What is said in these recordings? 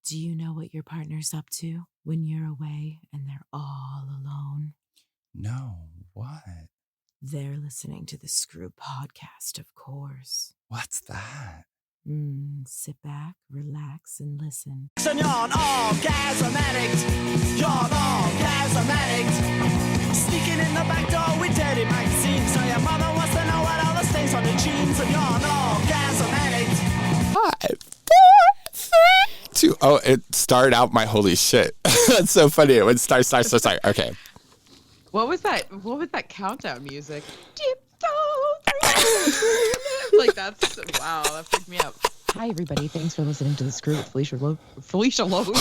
Do you know what your partner's up to when you're away and they're all alone? No, what? They're listening to the Screw podcast, of course. What's that? Sit back, relax, and listen. You're an orgasm addict. You're an orgasm addict. Sneaking in the back door with dirty magazines. So your mother wants to know what all the stains on your jeans. And you're an orgasm addict. 5, 4, 3, 2. Oh, it started out my holy shit. That's so funny. It would start. Okay. What was that countdown music? Like that's wow, that freaked me out. Hi everybody, thanks for listening to The Screw with Felicia Loads. Felicia Loads.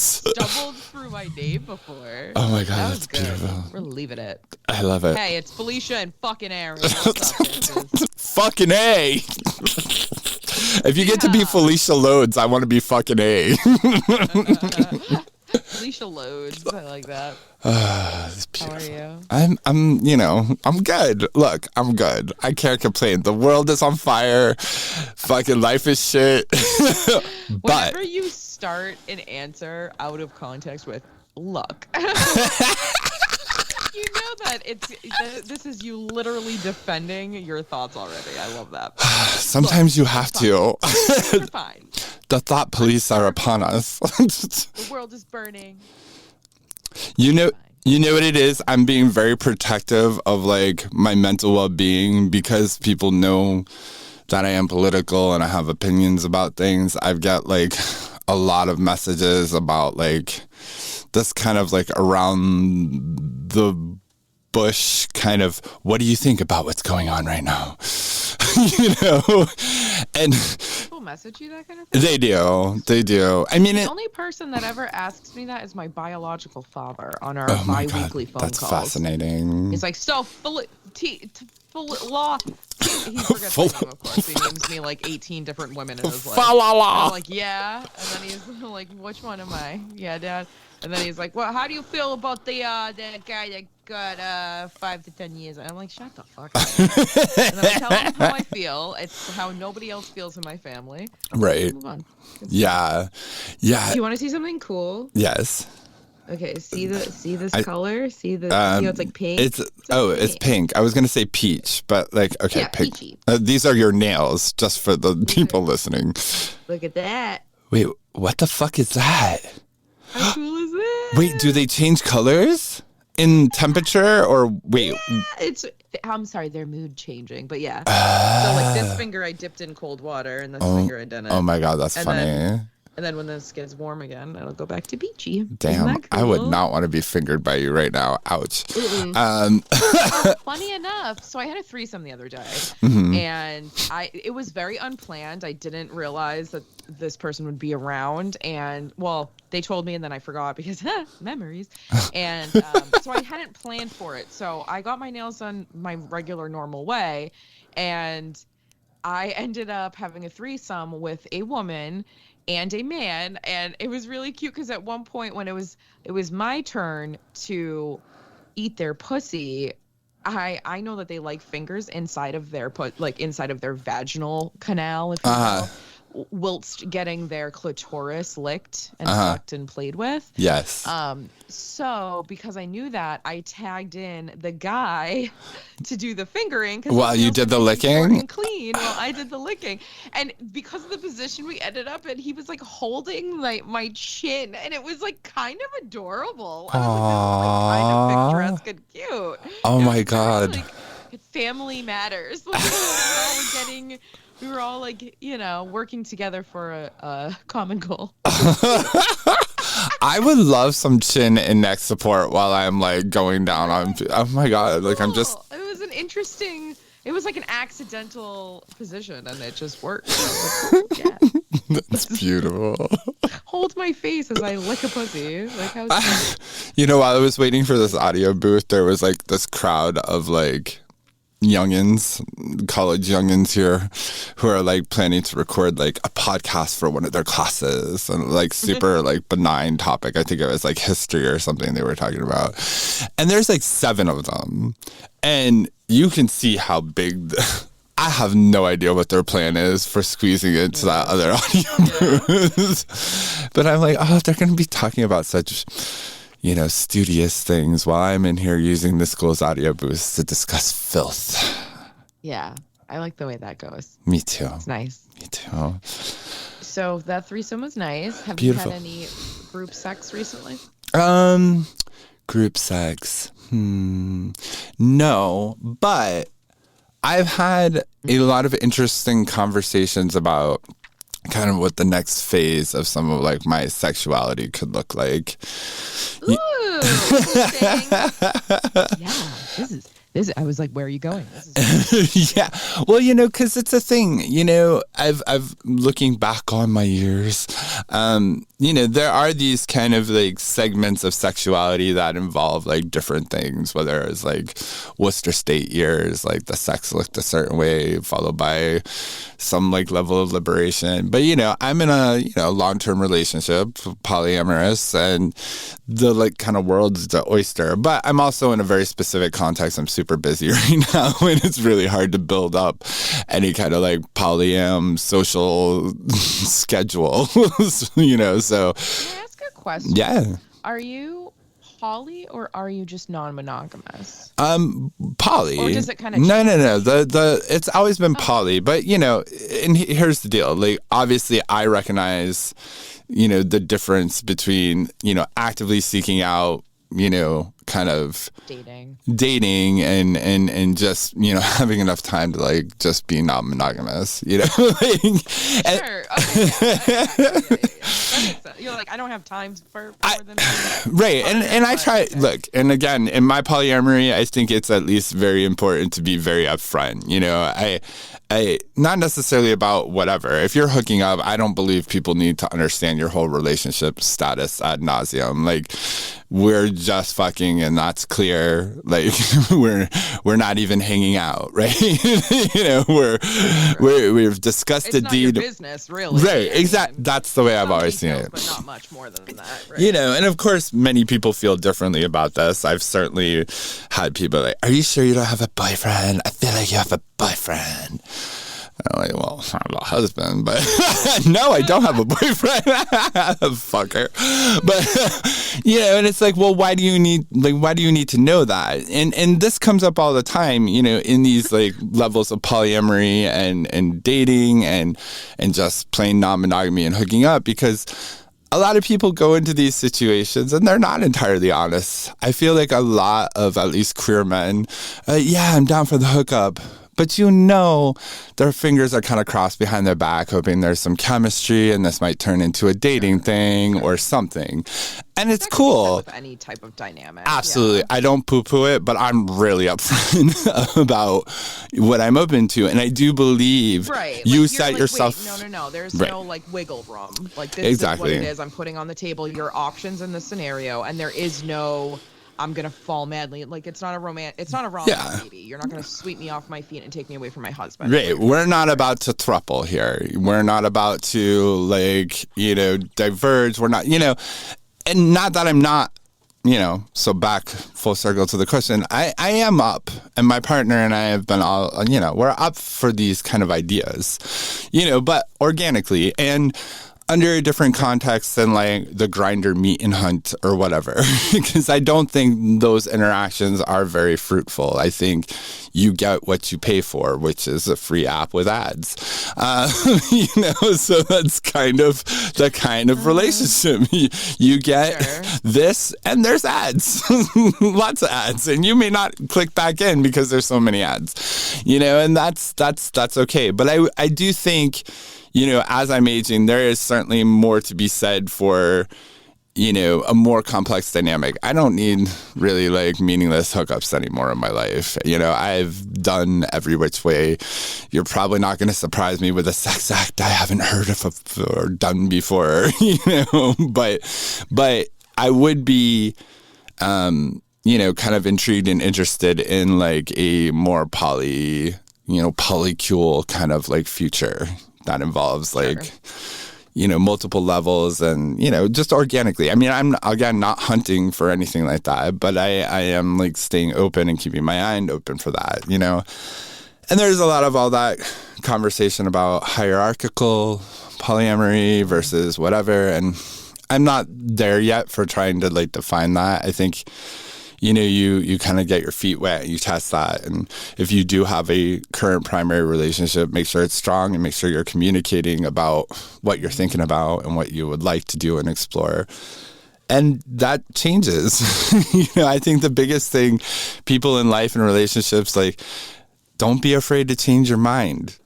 Stumbled through my name before. Oh my god, that that's beautiful. We're leaving it. I love it. Hey, it's Felicia and fucking Aaron. Fucking A. If you get to be Felicia Loads, I want to be fucking A. Felicia Loads. I like that. How are you? I'm good. Look, I'm good. I can't complain. The world is on fire. Fucking life is shit. But whenever you start an answer out of context with "look," you know that this is you literally defending your thoughts already. I love that. Sometimes you have to. You're fine. The thought police are upon us. The world is burning. You know what it is? I'm being very protective of like my mental well-being because people know that I am political and I have opinions about things. I've got like a lot of messages about like this kind of like around the bush kind of, what do you think about what's going on right now? And people message you that kind of thing? They do. I mean, the only person that ever asks me that is my biological father on our bi-weekly phone that's calls. Fascinating. He's like, so he forgets my name, of course. He names me like 18 different women in his life. I'm like, yeah. And then he's like, which one am I? Yeah, Dad. And then he's like, well, how do you feel about the guy that got 5 to 10 years? And I'm like, shut the fuck up. And then I tell him how I feel. It's how nobody else feels in my family. Right. Move on. Yeah. Do you want to see something cool? Yes. Okay, see this color? See it's like pink? It's pink. I was going to say peach, but like, okay, yeah, pink. Peachy. These are your nails, just for the people listening. Look at that. Wait, what the fuck is that? How cool is that? Wait, do they change colors in temperature or wait? Yeah, I'm sorry, they're mood changing, but yeah. So like this finger I dipped in cold water and this finger I didn't. Oh my god, that's funny. And then when this gets warm again, it'll go back to peachy. Damn, cool? I would not want to be fingered by you right now. Ouch. Funny enough, so I had a threesome the other day, and it was very unplanned. I didn't realize that this person would be around, and well, they told me, and then I forgot because memories. And so I hadn't planned for it. So I got my nails done my regular, normal way, and I ended up having a threesome with a woman and a man, and it was really cute because at one point when it was my turn to eat their pussy, I know that they like fingers inside of their inside of their vaginal canal, if you will, whilst getting their clitoris licked and sucked and played with. Yes. So because I knew that, I tagged in the guy to do the fingering. Well, you did the licking? And clean. Well, I did the licking. And because of the position we ended up in, he was like holding like my chin, and it was like kind of adorable. I was like, kind of picturesque and cute. Oh my god. Like, family matters. Like, we were all like, working together for a common goal. I would love some chin and neck support while I'm like going down on. Oh my god! Like I'm just. It was it was like an accidental position, and it just worked. Yeah. That's beautiful. Hold my face as I lick a pussy. Like how. While I was waiting for this audio booth, there was like this crowd of like college youngins here who are like planning to record like a podcast for one of their classes and like super like benign topic. I think it was like history or something they were talking about. And there's like 7 of them. And you can see how big I have no idea what their plan is for squeezing into that other audio booth. But I'm like, oh, they're going to be talking about such, studious things while I'm in here using the school's audio booth to discuss filth. Yeah, I like the way that goes. Me too. It's nice. Me too. So that threesome was nice. Have Beautiful. you had any group sex recently? Group sex. No, but I've had a lot of interesting conversations about kind of what the next phase of some of like my sexuality could look like. Ooh, interesting. Yeah, this is. I was like, where are you going? This is Yeah. Well, because it's a thing, I've looking back on my years, there are these kind of like segments of sexuality that involve like different things, whether it's like Worcester State years, like the sex looked a certain way, followed by some like level of liberation. But, I'm in a long-term relationship, polyamorous, and the like kind of world's the oyster. But I'm also in a very specific context. I'm super busy right now, and it's really hard to build up any kind of like polyam social schedule, so. Can I ask a question? Yeah. Are you poly or are you just non-monogamous? Poly. Or does it kind of No. It's always been poly, but and here's the deal. Like, obviously, I recognize, the difference between actively seeking out, kind of dating and just having enough time to like just be non-monogamous, Sure. Okay. Yeah. That makes sense. You're like, I don't have time for more than right. And I try, look, and again, in my polyamory, I think it's at least very important to be very upfront. I not necessarily about whatever. If you're hooking up, I don't believe people need to understand your whole relationship status ad nauseum. Like, we're just fucking, and that's clear. Like, we're not even hanging out, right? We've discussed it's the not deed. your business, really. Right, exactly. That's the way I've always seen it. But not much more than that, right? And of course, many people feel differently about this. I've certainly had people like, "Are you sure you don't have a boyfriend? I feel like you have a boyfriend." I'm like, well, I have a husband, but no, I don't have a boyfriend. Fucker. But, and it's like, well, why do you need to know that? And this comes up all the time, in these like levels of polyamory and dating and just plain non-monogamy and hooking up, because a lot of people go into these situations and they're not entirely honest. I feel like a lot of at least queer men, I'm down for the hookup. But their fingers are kind of crossed behind their back, hoping there's some chemistry and this might turn into a dating thing or something. And it's cool. With any type of dynamic. Absolutely. Yeah. I don't poo-poo it, but I'm really upfront about what I'm open to. And I do believe you set yourself... Wait, no. There's right. no like wiggle room. Like, this exactly. is what it is. I'm putting on the table your options in the scenario, and there is no... I'm gonna fall madly. Like, it's not a romance. It's not a rom-com, baby. You're not gonna sweep me off my feet and take me away from my husband. Right. We're not about to throuple here. We're not about to diverge. We're not. And not that I'm not. So back full circle to the question. I am up, and my partner and I have been all. We're up for these kind of ideas. But organically and under a different context than like the grinder meet and hunt or whatever, because I don't think those interactions are very fruitful. I think you get what you pay for, which is a free app with ads. So that's kind of the kind of relationship you get. Sure. This, and there's ads, lots of ads, and you may not click back in because there's so many ads, and that's okay. But I do think, as I'm aging, there is certainly more to be said for, a more complex dynamic. I don't need really like meaningless hookups anymore in my life. I've done every which way. You're probably not going to surprise me with a sex act I haven't heard of or done before, but I would be, kind of intrigued and interested in like a more polycule kind of like future that involves like, multiple levels and, just organically. I mean, I'm, again, not hunting for anything like that, but I am like staying open and keeping my mind open for that, And there's a lot of all that conversation about hierarchical polyamory versus whatever. And I'm not there yet for trying to like define that. I think, you kind of get your feet wet and you test that. And if you do have a current primary relationship, make sure it's strong and make sure you're communicating about what you're thinking about and what you would like to do and explore. And that changes. I think the biggest thing, people in life and relationships, like, don't be afraid to change your mind.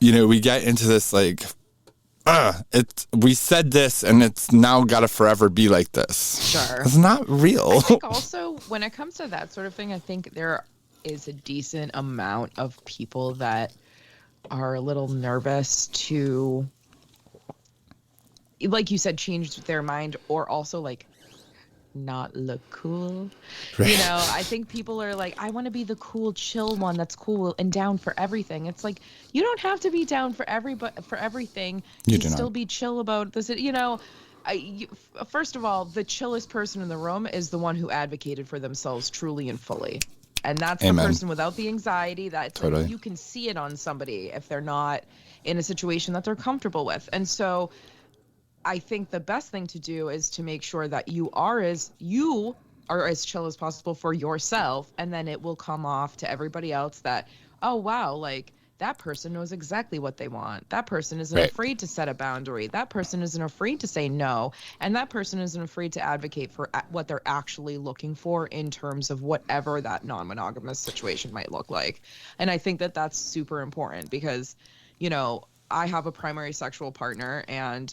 We get into this like, we said this and it's now got to forever be like this. Sure. It's not real. I think also when it comes to that sort of thing, I think there is a decent amount of people that are a little nervous to, like you said, change their mind, or also like not look cool. Right. I think people are like, I want to be the cool, chill one that's cool and down for everything. It's like, you don't have to be down for everything. You can do still not. be chill about this. First of all, the chillest person in the room is the one who advocated for themselves truly and fully. And that's Amen. the person without the anxiety that Totally. like, you can see it on somebody if they're not in a situation that they're comfortable with. And so I think the best thing to do is to make sure that you are as chill as possible for yourself, and then it will come off to everybody else that, oh wow, like that person knows exactly what they want. That person isn't Right. afraid to set a boundary. That person isn't afraid to say no, and that person isn't afraid to advocate for what they're actually looking for in terms of whatever that non-monogamous situation might look like. And I think that that's super important because, I have a primary sexual partner, and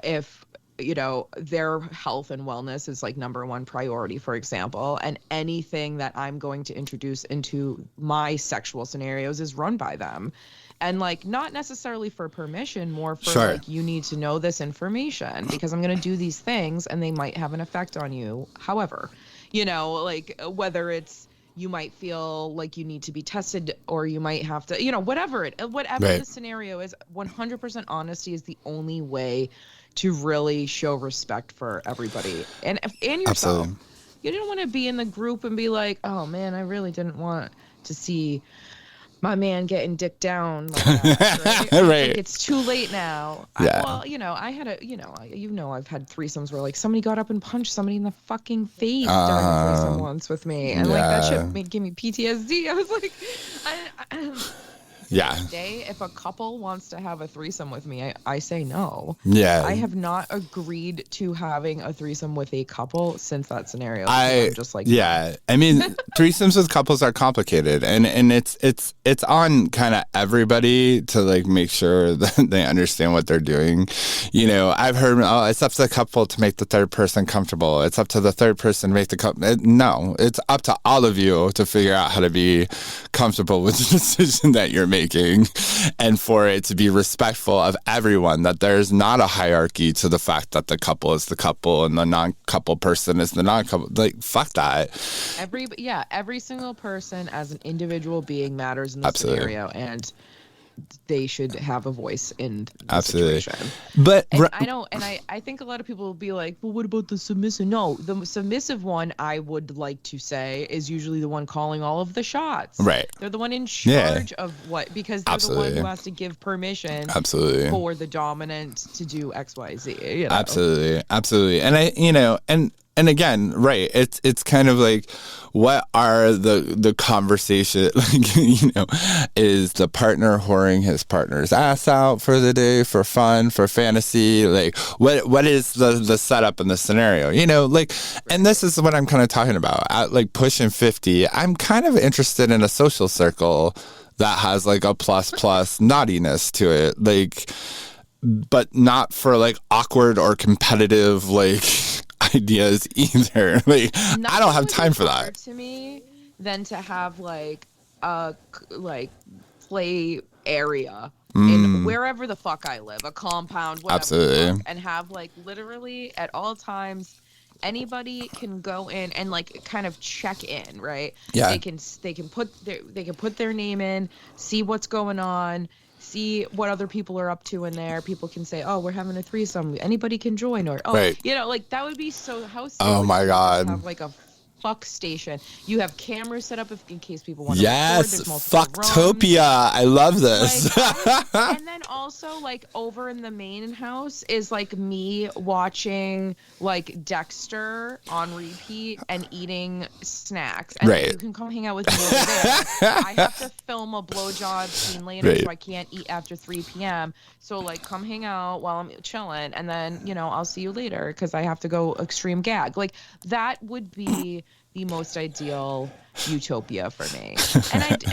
if their health and wellness is like number one priority, for example, and anything that I'm going to introduce into my sexual scenarios is run by them, and like not necessarily for permission, more for Sure. like, you need to know this information because I'm going to do these things and they might have an effect on you. However, like whether it's, you might feel like you need to be tested, or you might have to, whatever Right. the scenario is, 100% honesty is the only way to really show respect for everybody and yourself. Absolutely. You don't want to be in the group and be like, oh man, I really didn't want to see my man getting dicked down like that, right? Right. Like, it's too late now. Yeah. I had I've had threesomes where like somebody got up and punched somebody in the fucking face during a threesome once with me, and like that shit gave me PTSD. I was like, Yeah. Day, if a couple wants to have a threesome with me, I say no. Yeah. I have not agreed to having a threesome with a couple since that scenario. I'm just like, yeah. I mean, threesomes with couples are complicated, and it's on kind of everybody to like make sure that they understand what they're doing. I've heard, it's up to the couple to make the third person comfortable. It's up to the third person to make the couple. No, it's up to all of you to figure out how to be comfortable with the decision that you're making, and for it to be respectful of everyone, that there's not a hierarchy to the fact that the couple is the couple and the non-couple person is the non-couple. Like, fuck that. Every single person as an individual being matters in this Absolutely. scenario, and they should have a voice in the Absolutely. situation. But I think a lot of people will be like, well, what about the submissive? No, the submissive one, I would like to say, is usually the one calling all of the shots. Right. They're the one in charge of what, because they're Absolutely. the one who has to give permission Absolutely. for the dominant to do X, Y, Z. Absolutely. And and again, right, it's kind of like, what are the conversation, like, is the partner whoring his partner's ass out for the day, for fun, for fantasy? Like, what is the setup in the scenario? Like, and this is what I'm kind of talking about. At like pushing 50, I'm kind of interested in a social circle that has like a plus naughtiness to it, like, but not for like awkward or competitive like ideas either. Like, I don't have time for that. To me, than to have like a play area in wherever the fuck I live, a compound, whatever. Absolutely. And have like literally at all times, anybody can go in and like kind of check in, right? Yeah. They can put their name in, see what's going on, see what other people are up to in there. People can say, oh, we're having a threesome, anybody can join, or Right. like that would be so, how silly Oh my to God. have like a fuck station. You have cameras set up in case people want to Yes, record. There's multiple Fucktopia. I love this. And then also, like, over in the main house is like me watching like Dexter on repeat and eating snacks. And Right. you can come hang out with me over there. I have to film a blowjob scene later, Right. so I can't eat after 3 p.m. So like, come hang out while I'm chilling, and then I'll see you later because I have to go extreme gag. Like, that would be the most ideal utopia for me.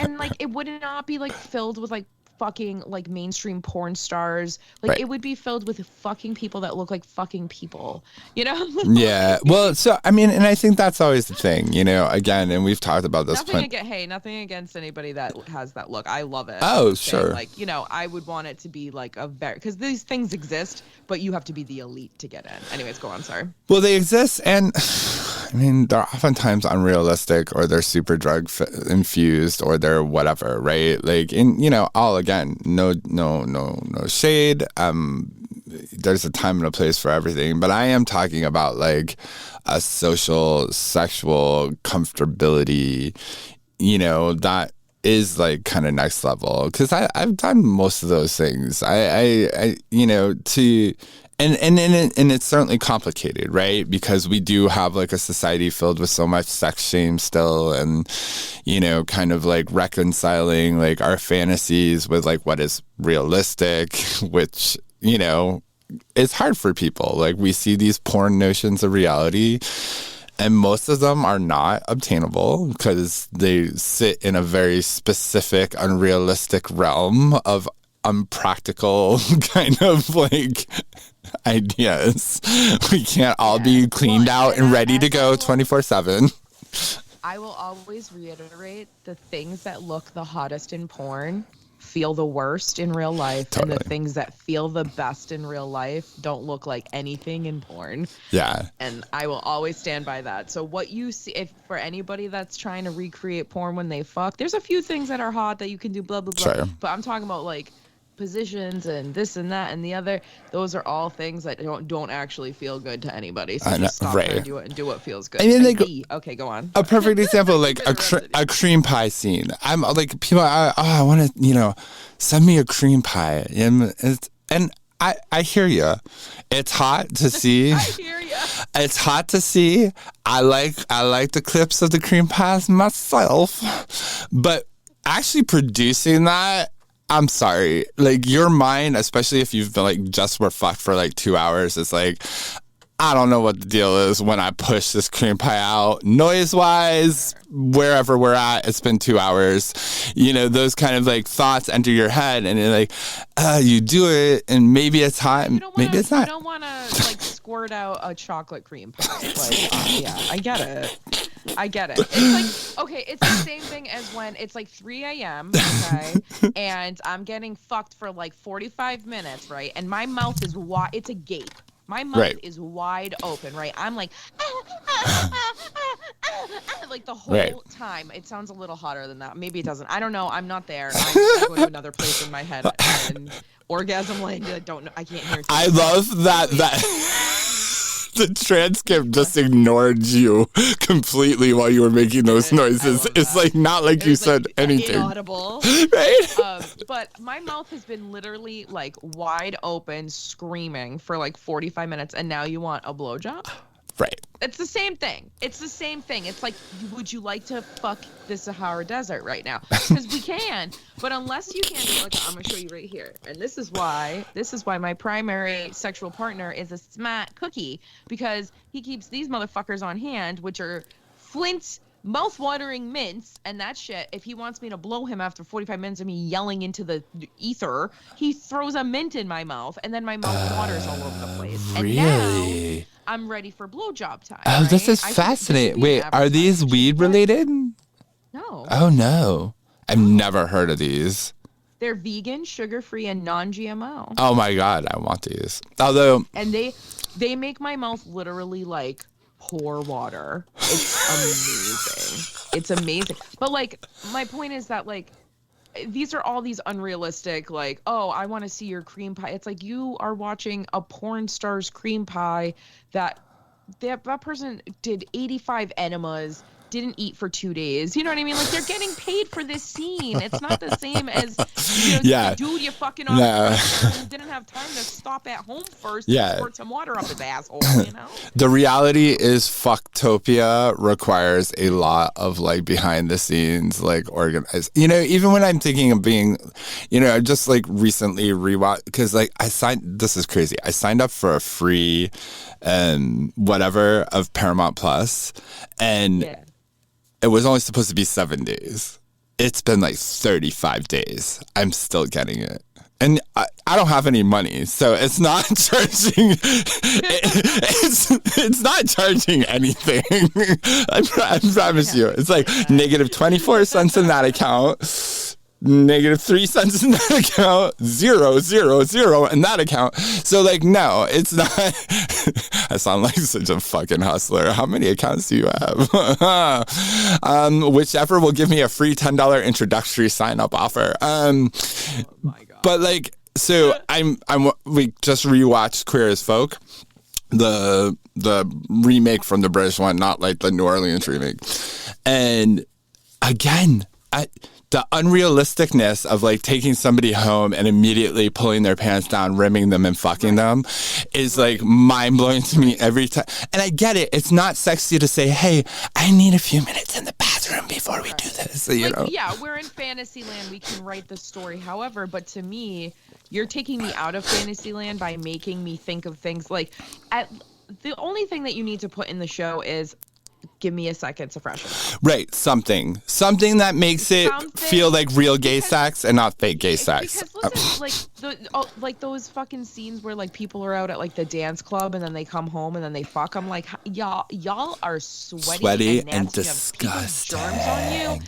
And like, it would not be like filled with like fucking like mainstream porn stars. Like, Right. it would be filled with fucking people that look like fucking people, Yeah. Well, so, I mean, and I think that's always the thing, again, and we've talked about this. Nothing against anybody that has that look. I love it. Oh, I'm just saying, sure. like, I would want it to be like because these things exist, but you have to be the elite to get in. Anyways, go on. Sorry. Well, they exist, and I mean, they're oftentimes unrealistic, or they're super drug infused, or they're whatever, right? Like, all again, no shade. There's a time and a place for everything, but I am talking about like a social, sexual comfortability, that is like kind of next level. Because I've done most of those things. And it's certainly complicated, right? Because we do have like a society filled with so much sex shame still, and kind of like reconciling like our fantasies with like what is realistic, which is hard for people. Like, we see these porn notions of reality, and most of them are not obtainable because they sit in a very specific, unrealistic realm of unpractical kind of like ideas. We can't all be cleaned out and ready to go 24/7. I will always reiterate, the things that look the hottest in porn feel the worst in real life. Totally. And the things that feel the best in real life don't look like anything in porn. Yeah. And I will always stand by that. So what you see, if for anybody that's trying to recreate porn when they fuck, there's a few things that are hot that you can do, blah blah blah. Sure. But I'm talking about like positions and this and that and the other. Those are all things that don't actually feel good to anybody. So just stop trying to do it and do what feels good. I mean, okay, go on. A perfect example, like a cream pie scene. I'm like, people, I want to, send me a cream pie. And I hear you. It's hot to see. I hear you. It's hot to see. I like the clips of the cream pies myself. But actually producing that, I'm sorry. Like, your mind, especially if you've been like just were fucked for like 2 hours, is like, I don't know what the deal is when I push this cream pie out. Noise-wise, wherever we're at, it's been 2 hours. Those kind of like thoughts enter your head, and you're like, you do it, and maybe it's hot, maybe it's not. You don't want to like squirt out a chocolate cream pie. Like, yeah, I get it. It's like, okay, it's the same thing as when it's like 3 a.m., okay, and I'm getting fucked for like 45 minutes, right? And my mouth is wide. It's a gape. My mouth is wide open, right? I'm like, like the whole time. It sounds a little hotter than that. Maybe it doesn't. I don't know. I'm not there. I'm going to another place in my head and orgasm land. I don't know. I can't hear. I love that the transcript just ignored you completely while you were making those noises. It's like not like you said anything. Inaudible. Right? But my mouth has been literally like wide open, screaming for like 45 minutes, and now you want a blowjob? Right. It's the same thing. It's like, would you like to fuck the Sahara Desert right now? Because we can, but unless you can, I'm gonna show you right here. And this is why my primary sexual partner is a smart cookie, because he keeps these motherfuckers on hand, which are Flint's mouth-watering mints and that shit. If he wants me to blow him after 45 minutes of me yelling into the ether, he throws a mint in my mouth, and then my mouth waters all over the place. Really? And now I'm ready for blowjob time. Oh, right? this is fascinating. Wait, are these weed related? No. Oh no, I've never heard of these. They're vegan, sugar-free, and non-GMO. Oh my god, I want these. Although, and they make my mouth literally like pour water. It's amazing. It's amazing. But like, my point is that like, these are all these unrealistic, like, oh, I want to see your cream pie. It's like you are watching a porn star's cream pie that that person did 85 enemas, didn't eat for 2 days. You know what I mean? Like, they're getting paid for this scene. It's not the same as, the dude you fucking off who didn't have time to stop at home first and squirt some water up his asshole, you know? The reality is Fucktopia requires a lot of, like, behind the scenes, like, organized. You know, even when I'm thinking of being, I just, like, recently rewatched, because, like, this is crazy. I signed up for a free whatever of Paramount Plus, and it was only supposed to be 7 days. It's been like 35 days. I'm still getting it. And I don't have any money, so it's not charging. It's not charging anything. I promise you. It's like negative 24 cents in that account. Negative 3 cents in that account, 0, 0, 0 in that account. So, like, no, it's not. I sound like such a fucking hustler. How many accounts do you have? Whichever will give me a free $10 introductory sign up offer. Oh my God. But, like, so we just rewatched Queer as Folk, the remake from the British one, not like the New Orleans remake. And again, the unrealisticness of, like, taking somebody home and immediately pulling their pants down, rimming them and fucking them is, like, mind-blowing to me every time. And I get it. It's not sexy to say, hey, I need a few minutes in the bathroom before we do this, you know? Yeah, we're in Fantasyland. We can write the story. However, but to me, you're taking me out of Fantasyland by making me think of things like... the only thing that you need to put in the show is... give me a second to freshen up. Right, something that makes it feel like real gay sex and not fake gay sex. Because listen, like those fucking scenes where, like, people are out at, like, the dance club and then they come home and then they fuck. I'm like, y'all are sweaty and disgusting. Germs on you.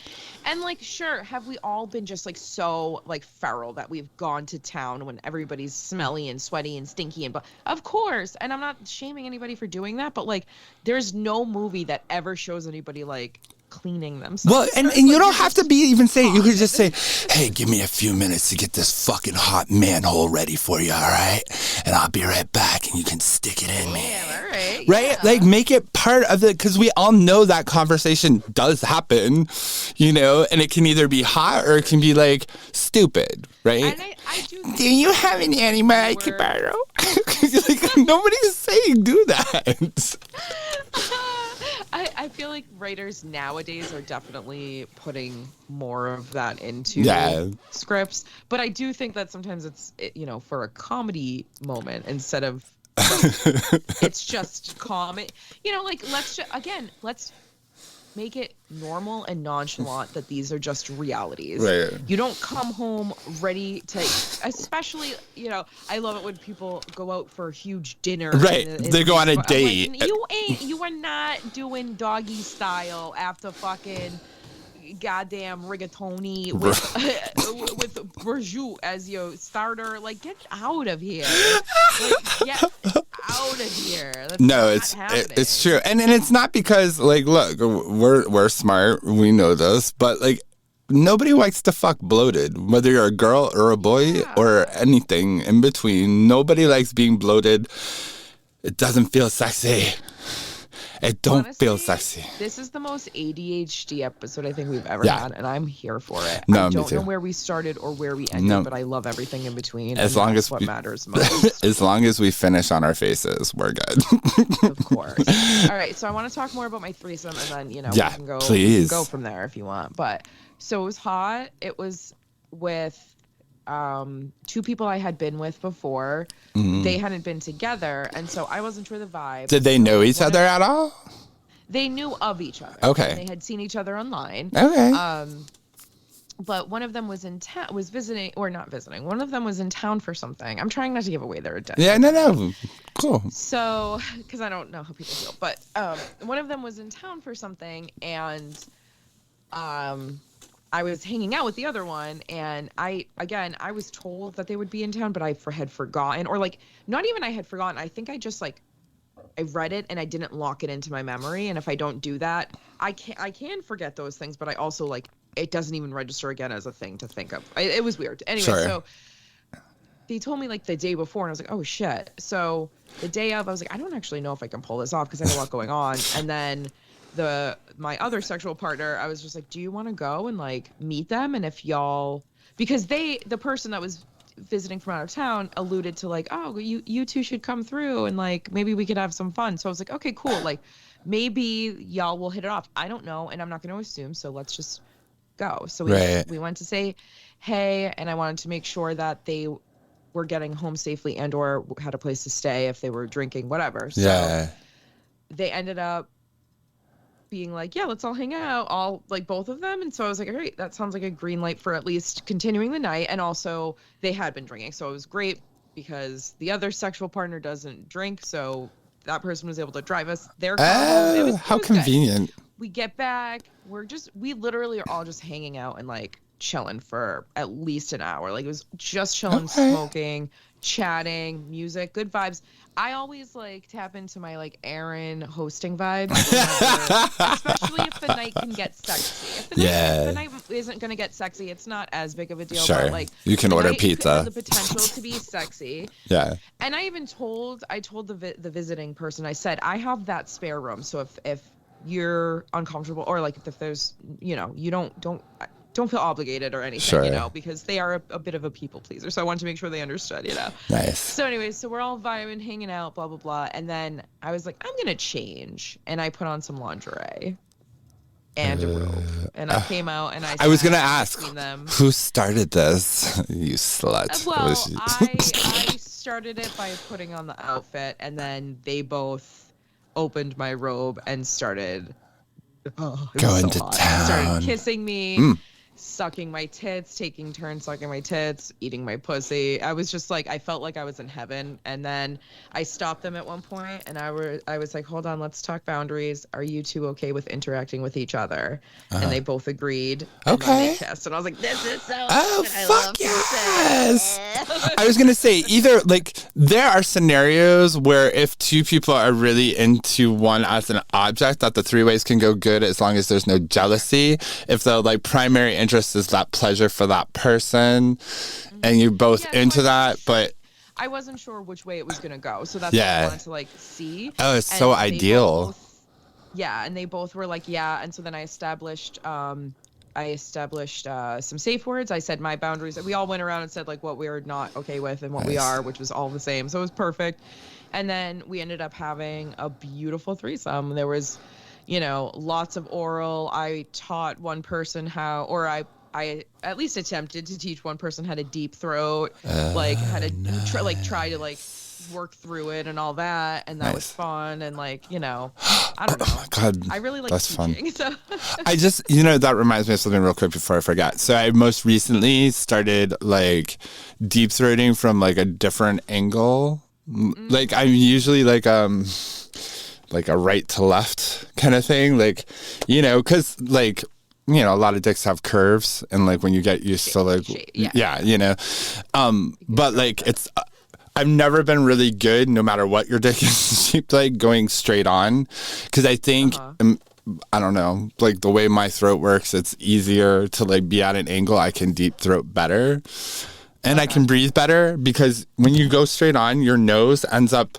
And, like, sure, have we all been just, like, so, like, feral that we've gone to town when everybody's smelly and sweaty and stinky and of course, and I'm not shaming anybody for doing that, but, like, there's no movie that ever shows anybody, like, cleaning themselves. Well, and you don't have to be even saying, you could just say, hey, give me a few minutes to get this fucking hot manhole ready for you, all right? And I'll be right back and you can stick it in me. Yeah, all right. Right? Yeah. Like, make it part of it, because we all know that conversation does happen, and it can either be hot or it can be, like, stupid, right? And I do you have an animal I can borrow? Like, nobody's saying do that. I feel like writers nowadays are definitely putting more of that into scripts, but I do think that sometimes it's for a comedy moment instead of it's just comedy. Like, let's make it normal and nonchalant that these are just realities. Right. You don't come home ready to, especially, I love it when people go out for a huge dinner. Right. They go on a date. Like, you are not doing doggy style after fucking goddamn rigatoni with Burjou as your starter. Like, get out of here. Get out of here. That's it's true. And it's not because, like, look, we're smart, we know this, but, like, nobody likes to fuck bloated, whether you're a girl or a boy or anything in between. Nobody likes being bloated. It doesn't feel sexy. It don't feel sexy. This is the most ADHD episode I think we've ever had, and I'm here for it. No, I don't know where we started or where we ended, but I love everything in between. As long as what matters most. As long as we finish on our faces, we're good. Of course. All right, so I want to talk more about my threesome, and then we can go from there if you want. But so it was hot. It was with two people I had been with before. Mm-hmm. They hadn't been together, and so I wasn't sure the vibe. Did they know each other at all? They knew of each other. Okay. They had seen each other online. Okay. But one of them was in town, was visiting, or not visiting. One of them was in town for something. I'm trying not to give away their identity. Yeah, no. Cool. So, because I don't know how people feel, but one of them was in town for something, and I was hanging out with the other one, and I was told that they would be in town, but I had forgotten, or, like, not even I had forgotten. I think I just, like, I read it and I didn't lock it into my memory. And if I don't do that, I can forget those things, but I also, like, it doesn't even register again as a thing to think of. It was weird. Anyway, sure. So they told me like the day before, and I was like, oh shit. So the day of, I was like, I don't actually know if I can pull this off because I have a lot going on. And then my other sexual partner, I was just like, do you want to go and like meet them? And if y'all, because the person that was visiting from out of town alluded to like, oh, you two should come through and like maybe we could have some fun. So I was like, okay, cool. Like maybe y'all will hit it off. I don't know, and I'm not going to assume. So let's just go. So we went to say hey, and I wanted to make sure that they were getting home safely and or had a place to stay if they were drinking, whatever. So they ended up being like, yeah, let's all hang out, all like both of them. And so I was like, all right, that sounds like a green light for at least continuing the night. And also they had been drinking, so it was great because the other sexual partner doesn't drink, so that person was able to drive us their car. Oh, how convenient. Good. We get back, we literally are all just hanging out and like chilling for at least an hour. Like it was just chilling, smoking, chatting, music, good vibes. I always like tap into my like Aaron hosting vibes, especially if the night can get sexy. If the night isn't gonna get sexy, it's not as big of a deal. Sure, but like you can order pizza. The potential to be sexy. Yeah. And I even told the visiting person, I said I have that spare room, so if you're uncomfortable or like if there's you don't feel obligated or anything, because they are a bit of a people pleaser. So I wanted to make sure they understood, Nice. So anyways, so we're all vibing, hanging out, blah, blah, blah. And then I was like, I'm going to change. And I put on some lingerie and a robe. And I came out and I was going to ask, them. Who started this? You slut. Well, I started it by putting on the outfit, and then they both opened my robe and started going to town. Started kissing me. Sucking my tits, taking turns sucking my tits, eating my pussy. I was just like, I felt like I was in heaven. And then I stopped them at one point, and I was like, hold on, let's talk boundaries. Are you two okay with interacting with each other? And they both agreed. And then they kissed, and I was like, this is so fuck yes. I was gonna say, either like there are scenarios where if two people are really into one as an object, that the three ways can go good as long as there's no jealousy. If the like primary interest is that pleasure for that person, and you're both into that, but I wasn't sure which way it was gonna go, so that's what I wanted to like see. Oh, it's so ideal. And they both were like, yeah. And so then I established some safe words. I said my boundaries. We all went around and said like what we were not okay with and what we are, which was all the same. So it was perfect. And then we ended up having a beautiful threesome. There was, lots of oral. I taught one person how, or I at least attempted to teach one person how to deep throat, like how to try to like work through it and all that, and that was fun. And like I don't know. Oh my God, I really like that's teaching. Fun. So I just that reminds me of something real quick before I forget. So I most recently started like deep throating from like a different angle. Like I'm usually like a right to left kind of thing, like because like a lot of dicks have curves, and like when you get used to like but like it's I've never been really good, no matter what your dick is shaped like, going straight on, because I think I don't know, like the way my throat works, it's easier to like be at an angle. I can deep throat better. And I can breathe better, because when you go straight on, your nose ends up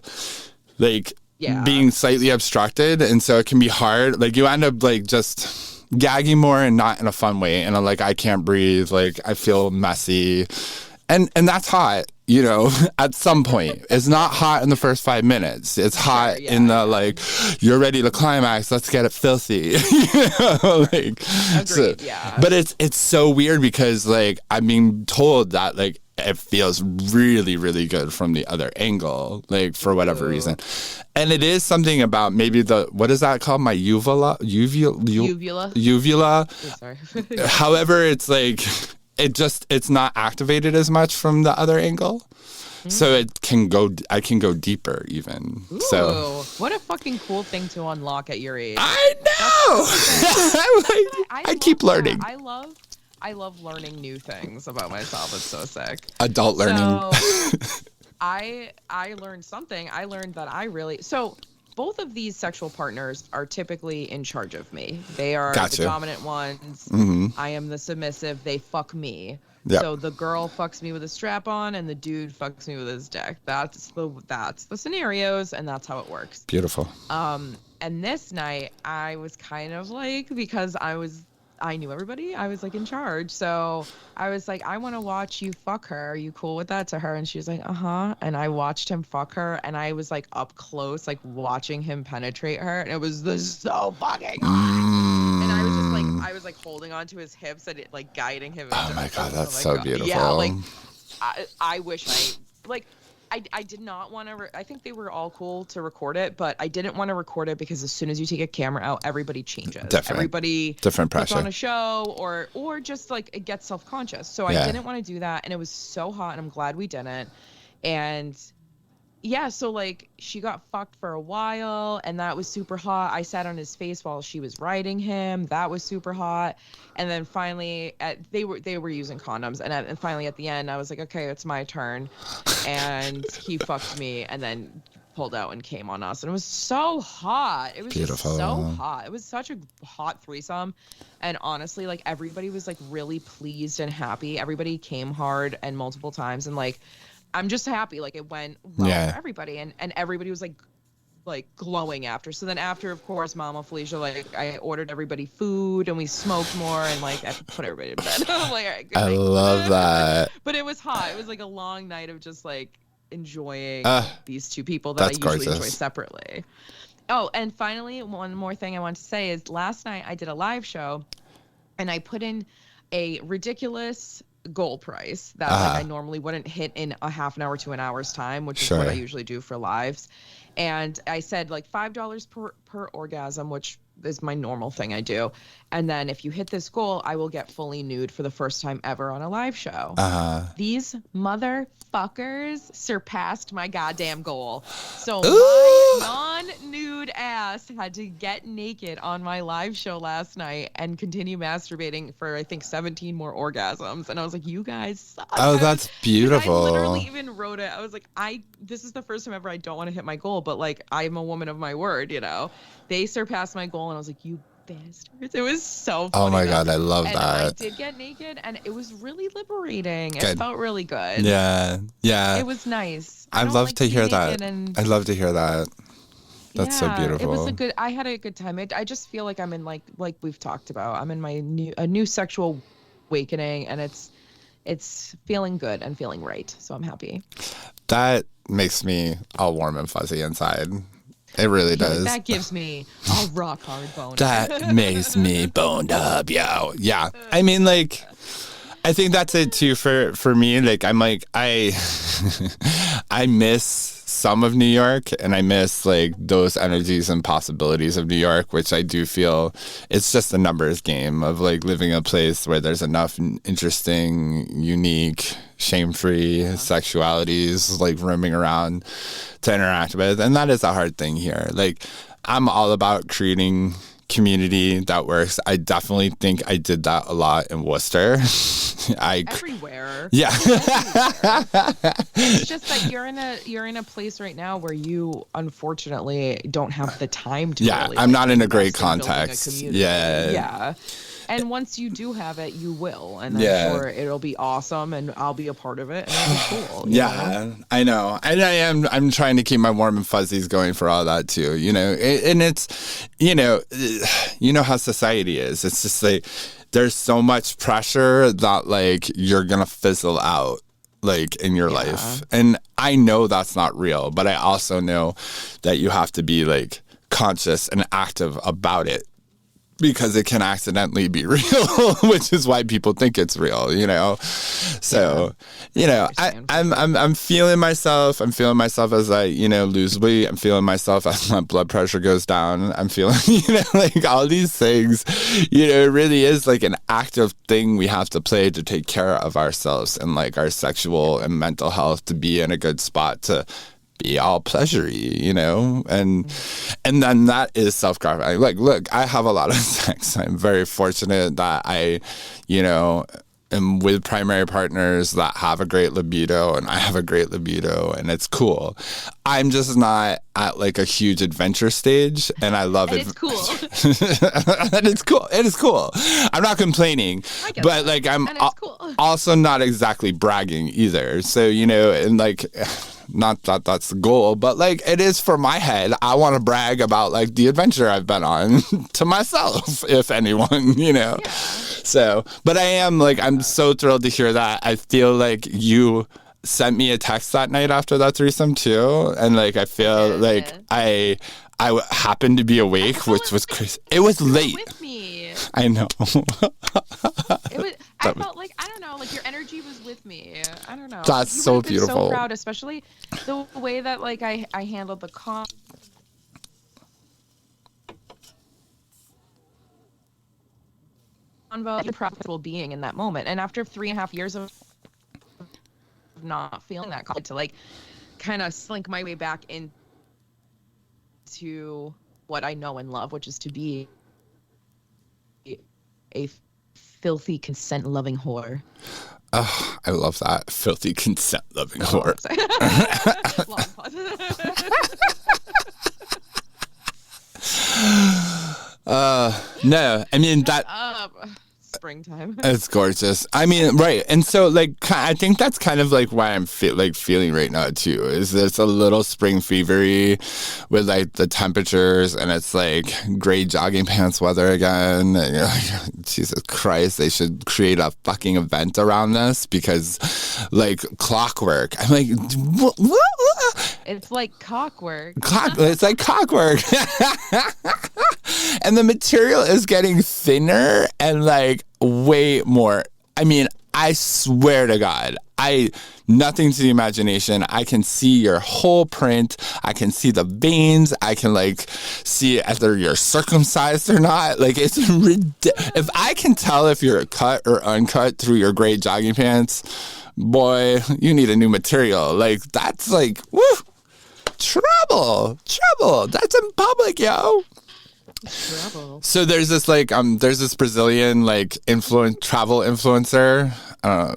like being slightly obstructed, and so it can be hard. Like you end up like just gagging more, and not in a fun way. And I'm like, I can't breathe. Like I feel messy, and that's hot. At some point, it's not hot in the first 5 minutes. It's hot in the like, you're ready to climax. Let's get it filthy. Agreed. But it's so weird, because like I'm being told that like it feels really, really good from the other angle, like for whatever reason. And it is something about maybe what is that called? My uvula. Oh, sorry. However, it's like. It's not activated as much from the other angle. So I can go deeper even. Ooh, so what a fucking cool thing to unlock at your age. I know. I keep learning. I love learning new things about myself. It's so sick. Adult learning. So, I learned something. I learned that both of these sexual partners are typically in charge of me. They are Gotcha. the dominant ones. I am the submissive. They fuck me. Yep. So the girl fucks me with a strap on, and the dude fucks me with his dick. That's the scenarios, and that's how it works. Beautiful. And this night, I was kind of like, because I knew everybody, I was like in charge. So I was like, I want to watch you fuck her. Are you cool with that? To her. And she was like, uh-huh. And I watched him fuck her, and I was like up close, like watching him penetrate her. And it was so fucking hot. And I was just like, I was like holding onto his hips and like guiding him. Oh my God, that's so beautiful. Yeah, like I wish I did not want to. I think they were all cool to record it, but I didn't want to record it because as soon as you take a camera out, everybody changes. Everybody different puts pressure on a show or just like it gets self-conscious. So I didn't want to do that, and it was so hot, and I'm glad we didn't. And yeah, so like she got fucked for a while, and that was super hot. I sat on his face while she was riding him. That was super hot. And then finally, they were using condoms, and finally at the end, I was like, okay, it's my turn, and he fucked me, and then pulled out and came on us, and it was so hot. It was Beautiful. just so hot. It was such a hot threesome, and honestly, like everybody was like really pleased and happy. Everybody came hard and multiple times, and like. I'm just happy, like it went well for everybody, and everybody was like glowing after. So then after, of course, Mama Felicia, like I ordered everybody food and we smoked more and like I put everybody to bed. I'm like, all right, good I night. love that. But it was hot. It was like a long night of just like enjoying these two people that I usually gorgeous. enjoy separately. Oh, and finally, one more thing I want to say is last night I did a live show and I put in a ridiculous goal price that like I normally wouldn't hit in a half an hour to an hour's time, which is what I usually do for lives. And I said like $5 per orgasm, which is my normal thing I do. And then if you hit this goal, I will get fully nude for the first time ever on a live show. These motherfuckers surpassed my goddamn goal. So my non-nude ass had to get naked on my live show last night and continue masturbating for I think 17 more orgasms. And I was like, you guys suck. Oh, that's beautiful. I literally even wrote it. I was like, this is the first time ever I don't want to hit my goal, but like I'm a woman of my word, you know. They surpassed my goal, and I was like, you bastards. It was so funny. Oh my God, I love and that. I did get naked, and it was really liberating. It felt really good. Yeah. It was nice. I'd love to hear that. I'd love to hear that. That's so beautiful. It was I had a good time. I just feel like I'm in like we've talked about. I'm in my new sexual awakening, and it's feeling good and feeling right. So I'm happy. That makes me all warm and fuzzy inside. It really does. That gives me a rock hard bone. That makes me boned up, yo. Yeah. I mean, like, I think that's it too for me. Like, I'm like, I miss some of New York, and I miss like those energies and possibilities of New York, which I do feel it's just a numbers game of like living a place where there's enough interesting, unique, shame-free sexualities like roaming around to interact with. And that is a hard thing here. Like, I'm all about creating community that works. I definitely think I did that a lot in Worcester. Everywhere. Yeah. It's just that you're in a place right now where you unfortunately don't have the time to. Yeah, really, I'm like, not in a great invest in building a context. community. Yeah. Yeah. And once you do have it, you will, and I'm sure it'll be awesome, and I'll be a part of it, and it'll be cool. You know? I know, and I'm trying to keep my warm and fuzzies going for all that too. You know, and it's, you know how society is. It's just like there's so much pressure that like you're gonna fizzle out like in your life, and I know that's not real, but I also know that you have to be like conscious and active about it, because it can accidentally be real, which is why people think it's real, you know? So, you know, I'm feeling myself. I'm feeling myself as I, you know, lose weight. I'm feeling myself as my blood pressure goes down. I'm feeling, you know, like all these things, you know, it really is like an active thing we have to play to take care of ourselves and like our sexual and mental health to be in a good spot to be all pleasure-y, you know, and then that is self-gratifying. Like, look, I have a lot of sex. I'm very fortunate that I, you know, am with primary partners that have a great libido, and I have a great libido, and it's cool. I'm just not at like a huge adventure stage, and I love it. It's cool. And it's cool. It is cool. I'm not complaining, but like I'm cool. also not exactly bragging either. So, you know, and like, not that that's the goal, but like it is for my head. I want to brag about like the adventure I've been on to myself, if anyone, you know. Yeah. So, but I am like, I'm so thrilled to hear that. I feel like you sent me a text that night after that threesome too, and like I feel like I happened to be awake, which was crazy. It was late. With me. I know. I felt like, I don't know, like your energy was with me. I don't know. That's you so been beautiful. So proud, especially the way that like I handled the convo. Your profitable being in that moment, and after 3.5 years of not feeling that, to like kind of slink my way back into what I know and love, which is to be a filthy consent-loving whore. Oh, I love that. Filthy consent-loving whore. No, I mean that. Springtime. It's gorgeous. I mean, right. And so, like, I think that's kind of like why I'm feeling right now too. Is it's a little spring fevery with like the temperatures, and it's like gray jogging pants weather again. And you're like, Jesus Christ, they should create a fucking event around this, because, like, clockwork. I'm like, what? It's like cockwork. It's like cockwork. And the material is getting thinner and like way more. I mean, I swear to God, nothing to the imagination. I can see your whole print. I can see the veins. I can like see whether you're circumcised or not. Like, it's ridiculous. If I can tell if you're cut or uncut through your gray jogging pants, boy, you need a new material. Like, that's like, woo, trouble. That's in public, yo. Trouble. So there's this Brazilian like travel influencer.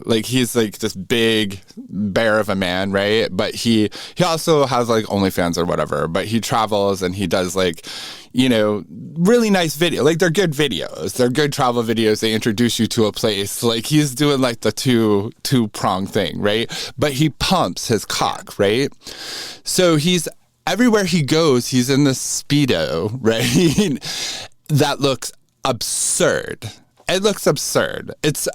Like, he's like this big bear of a man, right? But he also has like OnlyFans or whatever. But he travels and he does like, you know, really nice video. Like, they're good videos. They're good travel videos. They introduce you to a place. Like, he's doing like the two-prong thing, right? But he pumps his cock, right? So everywhere he goes, he's in the Speedo, right? That looks absurd. It looks absurd. It's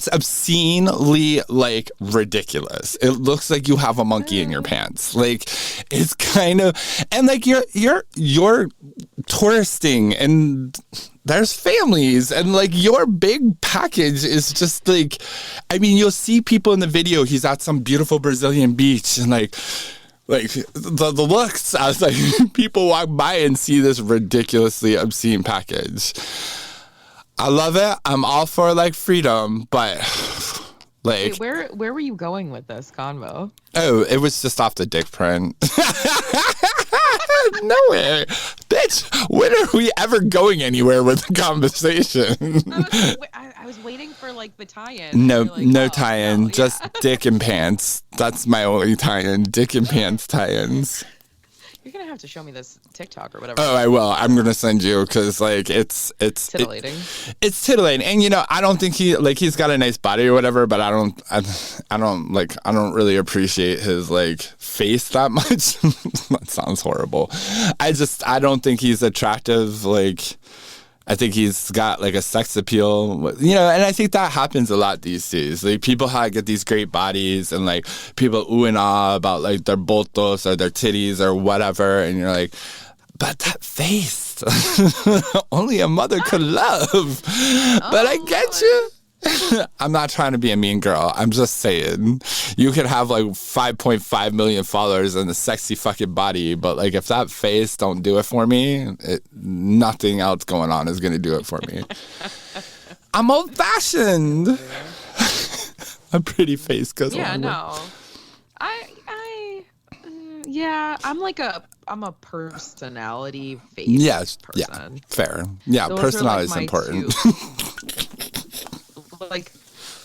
obscenely like ridiculous. It looks like you have a monkey in your pants. Like, it's kind of, and like you're touristing, and there's families, and like your big package is just like, I mean, you'll see people in the video. He's at some beautiful Brazilian beach, and like the looks, I was like, people walk by and see this ridiculously obscene package. I love it. I'm all for like freedom, but like, wait, where were you going with this convo? Oh, it was just off the dick print. No way, bitch. When are we ever going anywhere with the conversation? I was waiting for like the tie-in. No, like, no tie-in. No, just dick and pants. That's my only tie-in. Dick and pants tie-ins. You're gonna have to show me this TikTok or whatever. Oh, I will. I'm gonna send you, because like it's titillating. It's titillating, and you know, I don't think he's got a nice body or whatever, but I don't really appreciate his like face that much. That sounds horrible. I don't think he's attractive. Like, I think he's got like a sex appeal, you know, and I think that happens a lot these days. Like, people get these great bodies, and like people ooh and ah about like their botos or their titties or whatever, and you're like, but that face, only a mother could love. But I get you. I'm not trying to be a mean girl. I'm just saying, you could have like 5.5 million followers and a sexy fucking body, but like, if that face don't do it for me, nothing else going on is going to do it for me. I'm old fashioned. A pretty face goes Yeah, on. no. I'm a personality face person. Yeah, fair. Yeah, Those personality is are, like, my important. like,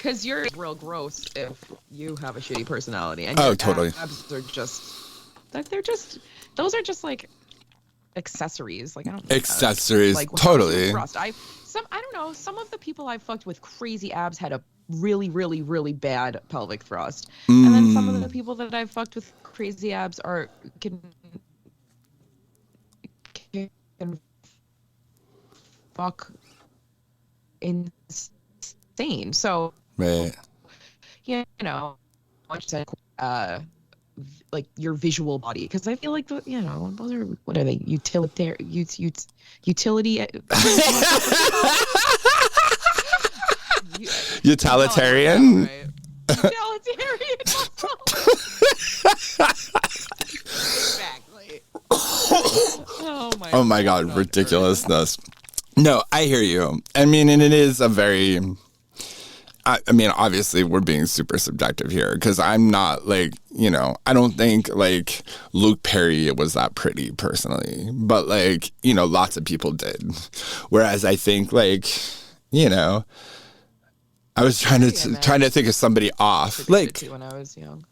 Because you're real gross if you have a shitty personality. And Oh, your totally. abs are just, those are just like accessories. Like, I don't Accessories, like totally. Thrust. I don't know. Some of the people I fucked with crazy abs had a really, really, really bad pelvic thrust, and then some of the people that I've fucked with crazy abs can fuck insane. So, Right. you know, like your visual body, because I feel like those are, what are they, utility Utilitarian. Right. Utilitarian. Exactly. Oh my God, ridiculousness. No, I hear you. I mean, and it is a very, I mean, obviously we're being super subjective here because I'm not like, I don't think like Luke Perry was that pretty personally, but like, lots of people did. Whereas I think like, I was trying to think of somebody off. Like when I was young.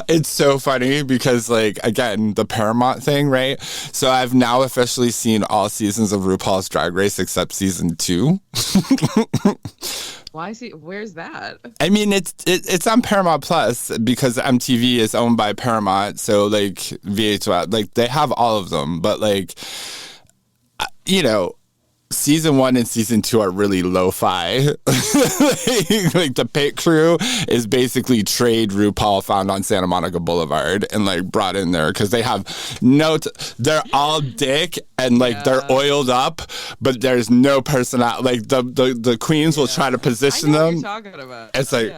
It's so funny because, like, again, the Paramount thing, right? So I've now officially seen all seasons of RuPaul's Drag Race except season 2. Why where's that? I mean, it's on Paramount Plus because MTV is owned by Paramount. So, like, VH1, like, they have all of them. But, like, season 1 and season 2 are really lo-fi. like the pit crew is basically trade RuPaul found on Santa Monica Boulevard and like brought in there because they have they're all dick and like they're oiled up, but there's no personality. Like the queens will try to position I know them. what you're talking about. It's like,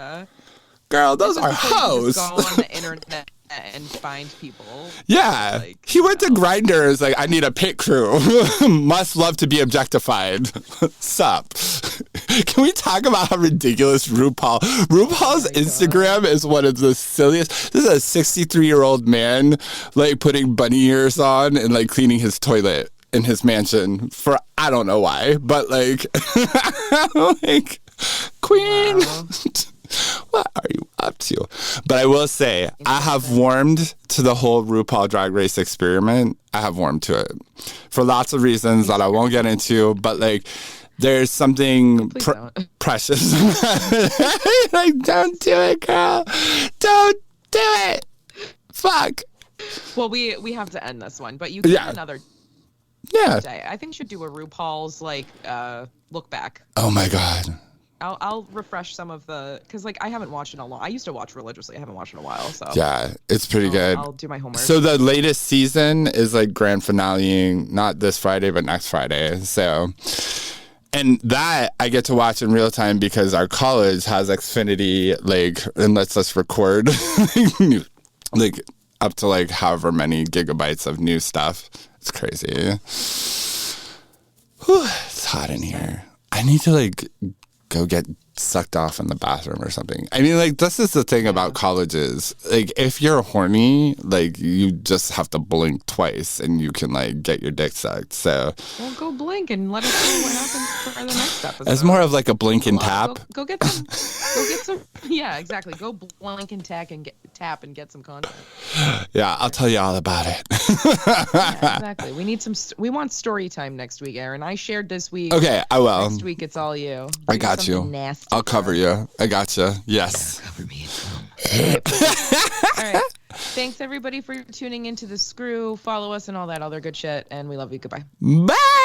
girl, those are hoes. Go on the internet and find people. Yeah. Like, he went to Grindr. Is like, I need a pit crew. Must love to be objectified. Sup. Can we talk about how ridiculous RuPaul's Instagram is one of the silliest. This is a 63-year-old man like putting bunny ears on and like cleaning his toilet in his mansion for I don't know why, but like like queen. Wow. What are you up to? But I will say, I have warmed to the whole RuPaul Drag Race experiment. I have warmed to it for lots of reasons that I won't get into. But like, there's something precious. Like, don't do it, girl. Don't do it. Fuck. Well, we have to end this one, but you can another. Yeah. Day. I think you should do a RuPaul's like look back. Oh my God. I'll refresh some of because like I haven't watched in a long. I used to watch religiously. I haven't watched in a while. So yeah, it's pretty good. I'll do my homework. So the latest season is like grand finale, not this Friday but next Friday. So, and that I get to watch in real time because our college has Xfinity, like, and lets us record like up to like however many gigabytes of new stuff. It's crazy. Whew, it's hot in here. I need to like go get sucked off in the bathroom or something. I mean, like, this is the thing about colleges. Like, if you're horny, like, you just have to blink twice and you can, like, get your dick sucked. So, well, go blink and let us know what happens for the next episode. It's more of like a blink and tap. Go get some. Go get some. Yeah, exactly. Go blink and tap and get some content. Yeah, I'll tell you all about it. Yeah, exactly. We want story time next week, Aaron. I shared this week. Okay, I will. Next week, it's all you. I got you. Nasty. I'll cover you. I gotcha. Yes. Cover me. All right. Thanks everybody for tuning into the Screw. Follow us and all that other good shit, and we love you. Goodbye. Bye.